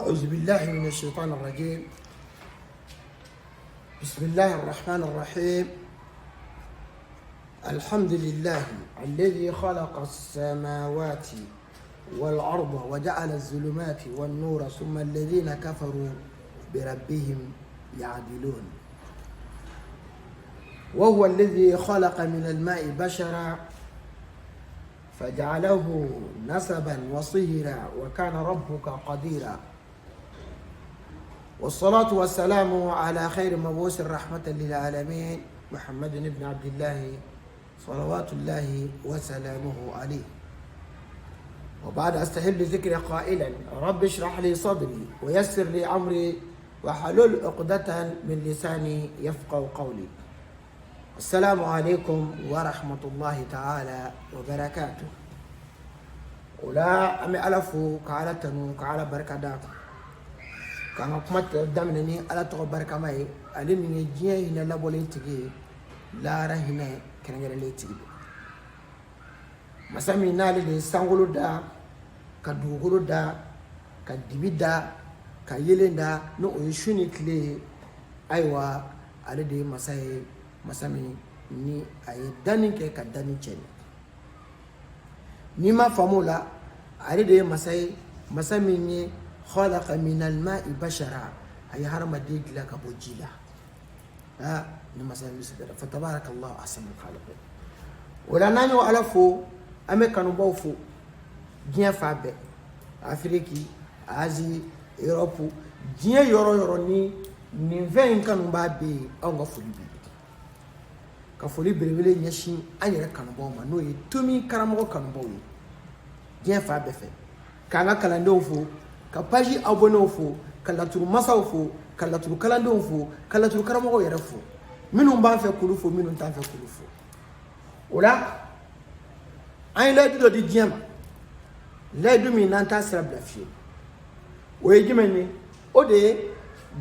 أعوذ بالله من الشيطان الرجيم. بسم الله الرحمن الرحيم. الحمد لله الذي خلق السماوات والأرض وجعل الظلمات والنور ثم الذين كفروا بربهم يعدلون. وهو الذي خلق من الماء بشرا فجعله نسبا وصهرا وكان ربك قديرا. والصلاة والسلام على خير مبعوث رحمة للعالمين محمد بن عبد الله صلوات الله وسلامه عليه. وبعد أستحل بذكر قائلا رب اشرح لي صدري ويسر لي أمري وحلل عقدة من لساني يفقه قولي. السلام عليكم ورحمة الله تعالى وبركاته. ولا أمي ألفو كعلى تنو كعلى بركة داك كان قمت دمني على تو بركة ماي ألين يجيه هنا لا بوليتجي لا رهنا كنا جرليتجي مسامي نالي لسانغولو دا كدوغولو دا كدبي دا كيلين دا نو يشوني كلي أيوة على دي مساي masami ni ay dani ke ka dani cheni ni ma famula ari de masami ni khalaqa min al-ma'i bashara ay harama de la ka bojila ni masami sidara fa tabarakallahu ahsanul khaliqin wala nanyo alafu ame kanu bawfu dia fabe afriki asie europe dia yoro ni 20 kanu ba be onga fulibi ka foli belebele ɲɛsin an yɛrɛ kanubaw ma n'o ye tomi karamɔgɔ kanubaw ye diɲɛ fa bɛɛ fɛ k'an ka kalandenw fo ka page abonnés fo ka laturu masaw fo ka laturu kalandenw fo ka laturu karamɔgɔw yɛrɛ fo minnu b'an fɛ k'olu fo minnu t'an fɛ k'olu fo o la an ye layidu dɔ di diɲɛ ma layidu min n'an t'a sira bila fiyewu o ye jumɛn ye o de ye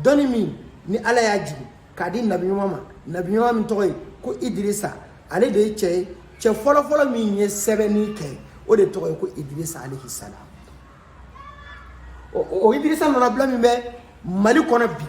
dɔnni min ni ala y'a jigin k'a di nabi ɲuman ma nabi ɲuman min tɔgɔ ye ko Idrissa ale de cɛ fɔlɔ min ye sɛbɛnni kɛ o de tɔgɔ ye ko Idrissa alayhi salam. O Idrissa nana bila min bɛ Mali kɔnɔ bi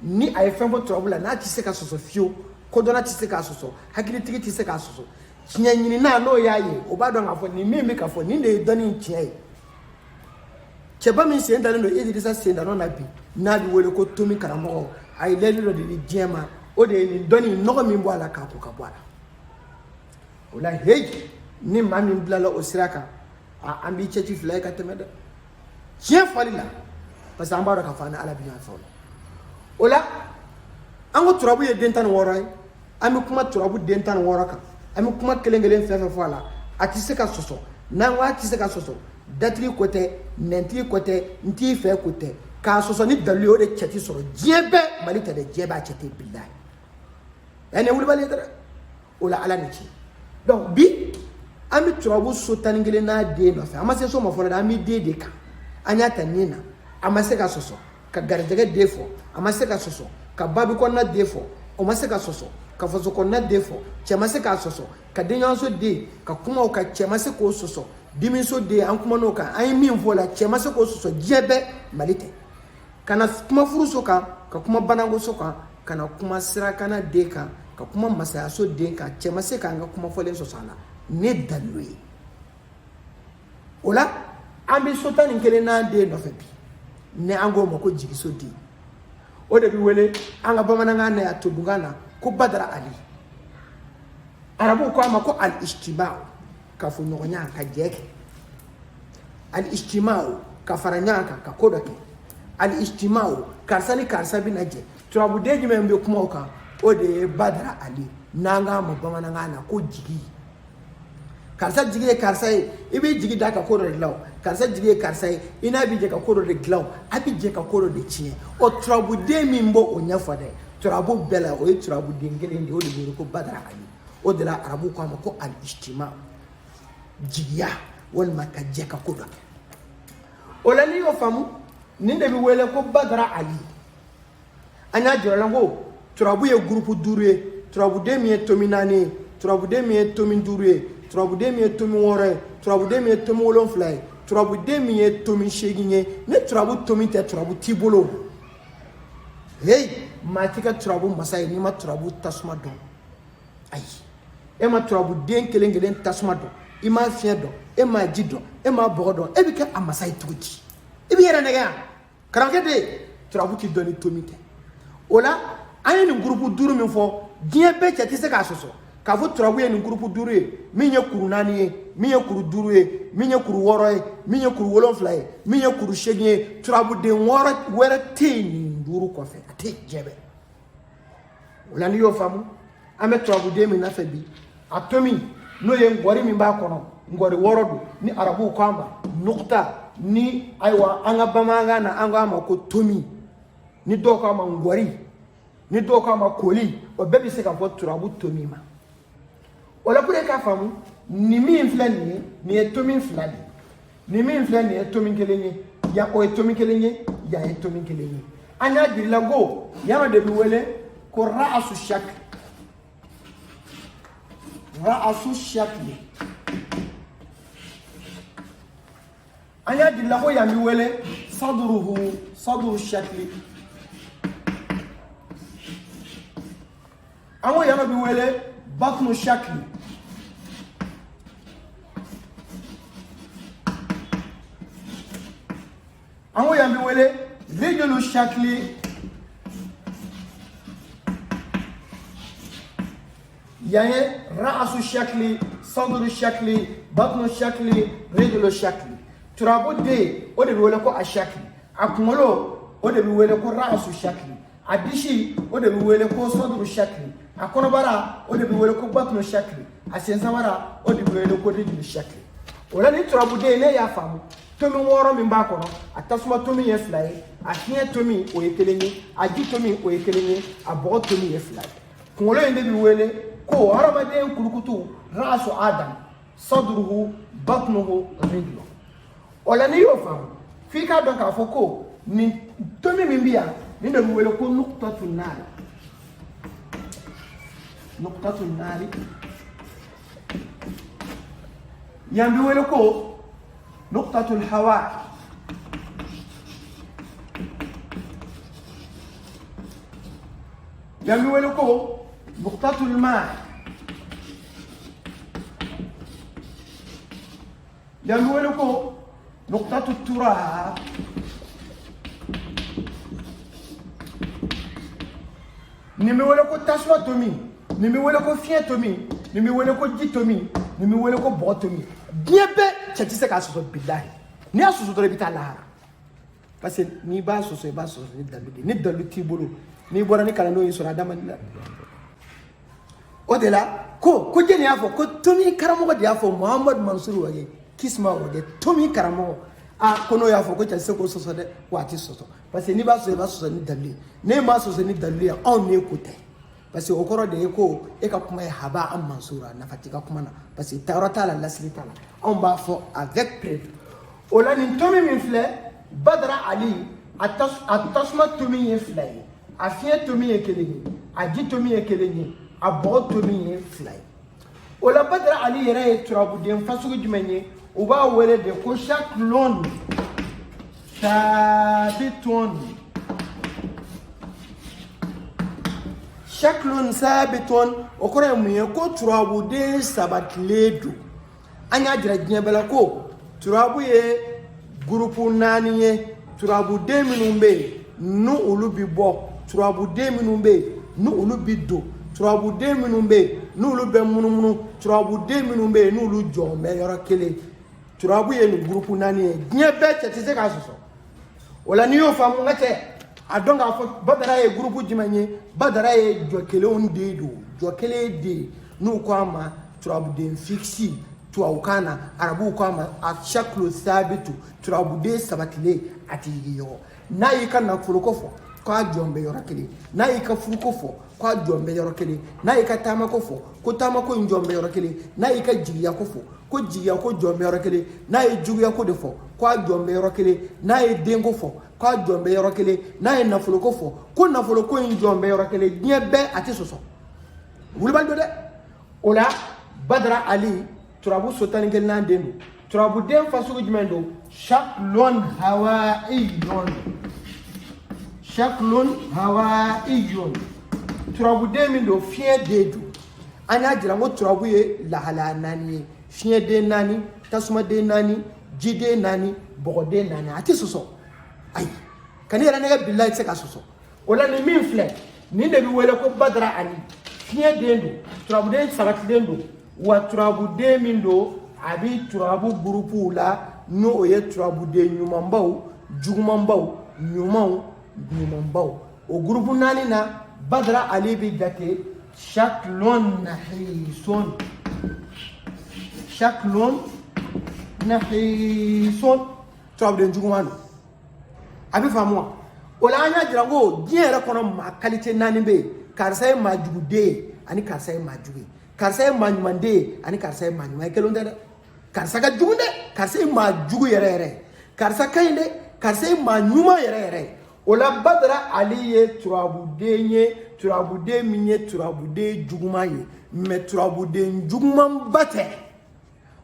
ni a ye fɛn fɔ turabu la n'a tɛ se ka sɔsɔ fiyewu kodɔnna tɛ se k'a sɔsɔ hakilitigi tɛ se k'a sɔsɔ tiɲɛ ɲinina n'o y'a ye o b'a dɔn k'a fɔ nin min bɛ ka fɔ nin de ye dɔnni tiɲɛ ye. Cɛba min sen dalen don Idrissa sen dalen na bi n'a bɛ wele ko Tomi karamɔgɔ a ye layidu dɔ de di diɲɛ ma o de ye nin dɔnni nɔgɔ min bɔ a la k'a ko ka bɔ a la o la heyi ni maa min bilala o sira kan an b'i cɛci fila ye ka tɛmɛ dɛ tiɲɛ fɔli la parce que an b'a dɔn k'a fɔ an ni ala bɛ ɲɔgɔn fɛ o la an ko turabu ye den 16 ye an bɛ kuma turabu den 16 kan an bɛ kuma kelen kelen fɛn fɛn fɔ a la a tɛ se ka sɔsɔ n'an ko a tɛ se ka sɔsɔ datigi ko tɛ nɛntigi ko tɛ n t'i fɛ ko tɛ k'a sɔsɔ ni dalilu ye o de cɛ ti sɔrɔ diɲɛ bɛɛ Mali tɛ dɛ diɲɛ b'a cɛ tɛ bilahi ɛnɛ wulibali dɛ o la ala ni ci donc bi an bɛ turabu so 11 n'a den nɔfɛ an ma se so ma fɔlɔ dɛ an bɛ den de kan an y'a ta nin na a ma se ka sɔsɔ ka garijɛgɛ den fɔ a ma se ka sɔsɔ ka babi kɔnɔna den fɔ o ma se ka sɔsɔ ka faso kɔnɔna den fɔ cɛ ma se k'a sɔsɔ ka denɲɔgɔnso den ka kumaw kan cɛ ma se k'o sɔsɔ dimiso den an kuman'o kan an ye min fɔ o la cɛ ma se k'o sɔsɔ diɲɛ bɛɛ Mali tɛ ka na kuma furuso kan ka kuma banakoso kan ka na kuma sirakana den kan ka kuma masayaso den kan cɛ ma se k'an ka kuma fɔlen sɔsɔ a la ne dalilu ye o la an bɛ so 11 n'an den nɔfɛ bi ne an k'o ma ko jigiso den o de bɛ wele an ka bamanankan na yan todunkan na ko Badara Ali arabuw ko a ma ko al-ijtima'u ka fɔ ɲɔgɔnya ka jɛ kɛ al-ijtima'u ka fara ɲɔgɔn kan ka ko dɔ kɛ al-ijtima'u karisa ni karisa bɛ na jɛ turabuden jumɛn bɛ kuma o kan o de ye Badara Ali n'an k'a ma bamanankan na ko jigi karisa jigi ye karisa ye i b'i jigi da ka ko dɔ de dilan o karisa jigi ye karisa ye i n'a bɛ jɛ ka ko dɔ de dilan o a bɛ jɛ ka ko dɔ de tiɲɛ o turabuden min b'o o ɲɛfɔ dɛ turabu bɛɛ la o ye turabuden kelen de ye o de wele ko Badara Ali o de la arabu ko a ma ko al-ijtima jigiya walima ka jɛ ka ko dɔ kɛ o la n'i y'o faamu nin de bɛ wele ko Badara Ali an y'a jira la ko turabu ye groupe 5 ye turabuden min ye tomi 4 ye turabuden min ye tomi 5 ye turabuden min ye tomi 6 ye turabuden min ye tomi 7 ye turabu den min ye tomi 8 ye ne turabu tomi tɛ turabu t'i bolo hey maa ti ka turabu masa ye n'i ma turabu tasuma dɔn ayi e ma turabu den kelen kelen tasuma dɔn i ma fiɲɛ dɔn e ma ji dɔn e ma bɔgɔ dɔn e bɛ kɛ a masa ye cogo di i bɛ yɛrɛ nɛgɛ yan karamɔgɔkɛ de turabu ti dɔn ni tomi tɛ o la an ye nin groupe 5 min fɔ diɲɛ bɛɛ cɛ tɛ se k'a sɔsɔ k'a fɔ turabu ye nin groupe 5 ye min ye kuru 4 ye min ye kuru 5 ye min ye kuru 6 ye min ye kuru 7 ye min ye kuru 8 ye turabu den wɛrɛ tɛ yen nin 5 kɔfɛ a tɛ diɲɛ bɛɛ o la n'i y'o faamu an bɛ turabu den min nɔfɛ bi a tomi n'o ye ngɔri min b'a kɔnɔ ngɔri 6 don ni arabuw k'a ma nukta ni ayiwa an ka bamanankan na an k'a ma ko tomi ni dɔw k'a ma ngɔri ni dɔw k'a ma koli o bɛɛ bɛ se ka fɔ turabu tomi ma o la pour que k'a faamu nin min filɛ nin ye nin ye tomi 2 de nin min filɛ nin ye tomi 1 ye yan o ye tomi 1 ye yan ye tomi 1 ye an y'a jir'i la ko yan de bɛ wele ko ra'asu shakl ra'asu shakl an y'a jir'i la ko yan bɛ wele saduru shakl an ko yan bɛ wele batnu shakl an ko yan bɛ wele rijlu shakl yan ye ra'asu shakl sadru shakl batnu shakl rijlu shakl turabu de o de bɛ wele ko a shakl a kunkolo o de bɛ wele ko ra'asu shakl a disi o de bɛ wele ko sadru shakl a kɔnɔbara o de bɛ wele ko batnu shakl a sensamara o de bɛ wele ko rijlu shakl o la ni turabu de ne y'a faamu tomi 6 min b'a kɔnɔ a tasuma tomi ye 2 ye a fiɲɛ tomi o ye 1 ye a ji tomi o ye 1 ye a bɔgɔ tomi ye 2 ye kunkolo in de bɛ wele ko hadamaden kulukutu ra'asu adam sadruhu batnuhu rijlu o la n'i y'o faamu f'i k'a dɔn k'a fɔ ko nin tomi min bɛ yan nin de bɛ wele ko nuqtatu naari nuqtatu naari yan bɛ wele ko nuqtatu hawa yan bɛ wele ko nuqtatu ma yan bɛ wele ko nuqtatu turab nin bɛ wele ko tasuma tomi nin bɛ wele ko fiɲɛ tomi nin bɛ wele ko ji tomi nin bɛ wele ko bɔgɔ tomi diɲɛ bɛɛ cɛ tɛ se k'a sɔsɔ bilahi n'i y'a sɔsɔ dɔrɔn i bɛ taa lahara parce que n'i b'a sɔsɔ i b'a sɔsɔ ni dalu de ni dalu t'i bolo n'i bɔra ni kalandenw y'i sɔrɔ adamaden la o de la ko jɛni y'a fɔ ko tomi karamɔgɔ de y'a fɔ muhamadu mansuru wage kisuma wage tomi karamɔgɔ ko n'o y'a fɔ ko cɛ tɛ se k'o sɔsɔ dɛ wa a tɛ sɔsɔ parce que n'i b'a sɔsɔ i b'a sɔsɔ ni dalu ye n'e m'a sɔsɔ ni dalu ye anw n'e ko tɛ parce que o kɔrɔ de ye ko e ka kuma ye haba an mansura nafa t'i ka kuma na parce que taayɔrɔ t'a la lasili t'a la anw b'a fɔ avec preuve o la nin tomi min filɛ badara ali a tasuma tomi ye 2 ye a fiɲɛ tomi ye 1 ye a ji tomi ye 1 ye a bɔgɔ tomi ye 2 ye o la badara ali yɛrɛ ye turabuden fasugu jumɛn ye u b'a wele de ko shaklun sabitun shaklun sabitun o kɔrɔ ye mun ye ko turabuden sabatilen don an y'a jira diɲɛ bɛɛ la ko turabu ye groupe 4 ye turabuden minnu bɛ yen ni olu bɛ bɔ turabuden minnu bɛ yen ni olu bɛ don turabuden minnu bɛ yen n'olu bɛ munumunu turabuden minnu bɛ yen n'olu jɔn bɛ yɔrɔ kelen turabu ye nin groupe 4 ye diɲɛ bɛɛ cɛ tɛ se k'a sɔsɔ o la n'i y'o faamu n ka cɛ a dɔn k'a fɔ badara ye groupe jumɛn ye badara ye jɔ kelenw de don jɔ kelen de n'u ko a ma turabuden fixe tubabukan na arabuw ko a ma a shaklu sabitu turabuden sabatilen a tɛ yigi yɔrɔ n'a y'i ka nafoloko fɔ k'a jɔn bɛ yɔrɔ kelen n'a y'i ka furuko fɔ k'a jɔn bɛ yɔrɔ kelen n'a y'i ka taamako fɔ ko taamako in jɔn bɛ yɔrɔ kelen n'a y'i ka jigiyako fɔ ko jigiyako jɔn bɛ yɔrɔ kelen n'a ye juguyako de fɔ k'a jɔn bɛ yɔrɔ kelen n'a ye denko fɔ k'a jɔn bɛ yɔrɔ kelen n'a ye nafoloko fɔ ko nafoloko in jɔn bɛ yɔrɔ kelen diɲɛ bɛɛ a tɛ sɔsɔ wulibali don dɛ o la badara ali turabu so 14 den don turabuden fasugu jumɛn don shaklun hawaiyun turabuden min don fiɲɛ den don an y'a jira ko turabu ye lahalaya 4 ye fiɲɛ den 4 tasuma den 4 jiden 4 bɔgɔden 4 a tɛ sɔsɔ ayi kan'i yɛrɛ nɛgɛ bilahi tɛ se ka sɔsɔ o la ni min filɛ nin de bɛ wele ko badara ali fiɲɛ den don turabuden sabatilen don wa turabuden min don a bɛ turabu gurupuw la n'o ye turabuden ɲumanbaw jugumanbaw ɲumanbaw o gurupu 4 na badara ali bɛ jate shaklun nahisun turabuden juguman don a bɛ faamu wa o la an y'a jira ko diɲɛ yɛrɛ kɔnɔ maa qualité 4 bɛ yen karisa ye maa juguden ye ani karisa ye maa jugu ye karisa ye maa ɲumanden ye ani karisa ye maa ɲuman ye kelen tɛ dɛ karisa ka jugu dɛ karisa ye maa jugu yɛrɛ karisa ka ɲi dɛ karisa ye maa ɲuman yɛrɛ o la badara ali ye turabuden ye turabuden min ye turabuden juguman ye mais turabuden jugumanba tɛ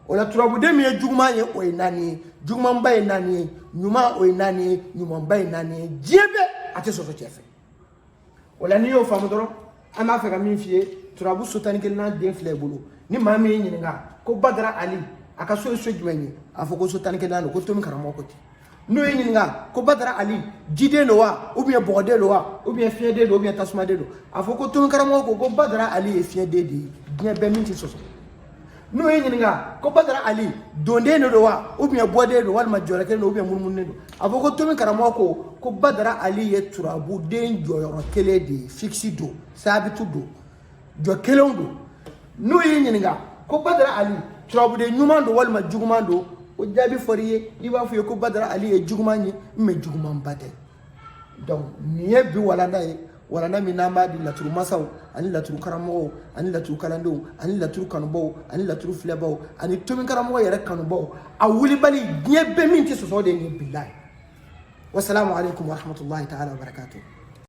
o la turabuden min ye juguman ye o ye 4 ye jugumanba ye 4 ye ɲuman o ye 4 ye ɲumanba ye 4 ye diɲɛ bɛɛ a tɛ sɔsɔ cɛ fɛ o la n'i y'o faamu dɔrɔn an b'a fɛ ka min f'i ye turabu so 11 den filɛ i bolo ni maa min y'i ɲininka ko badara ali a ka so ye so jumɛn ye a fɔ ko so 11 don ko tomi karamɔgɔ ko ten n'o y'i ɲininka ko badara ali jiden don wa ou bien bɔgɔden don wa ou bien fiɲɛden don ou bien tasumaden don a fɔ ko tomi karamɔgɔ ko badara ali ye fiɲɛden de ye diɲɛ bɛɛ min tɛ sɔsɔ n'o y'i ɲininka ko badara ali donden de don wa ou bien bɔden don walima jɔyɔrɔ don ou bien munumununen don a fɔ ko tomi karamɔgɔ ko badara ali ye turabuden jɔyɔrɔ kelen de ye fixe don saabitu don jɔ kelenw don n'o y'i ɲininka ko badara ali turabuden ɲuman don walima juguman don o jaabi fɔr'i ye i b'a fɔ ye ko badara ali ye juguman ye mais jugumanba tɛ donc nin ye bi walanda ye walanda min n'an b'a di laturu masaw ani laturu karamɔgɔw ani laturu kalandenw ani laturu kanubaw ani laturu filɛbaw ani tomi karamɔgɔ yɛrɛ kanubaw a wulibali diɲɛ bɛɛ min tɛ sɔsɔ de ye bilahi wasalamu alaikum warahmatullahi ta'ala wabarakatuh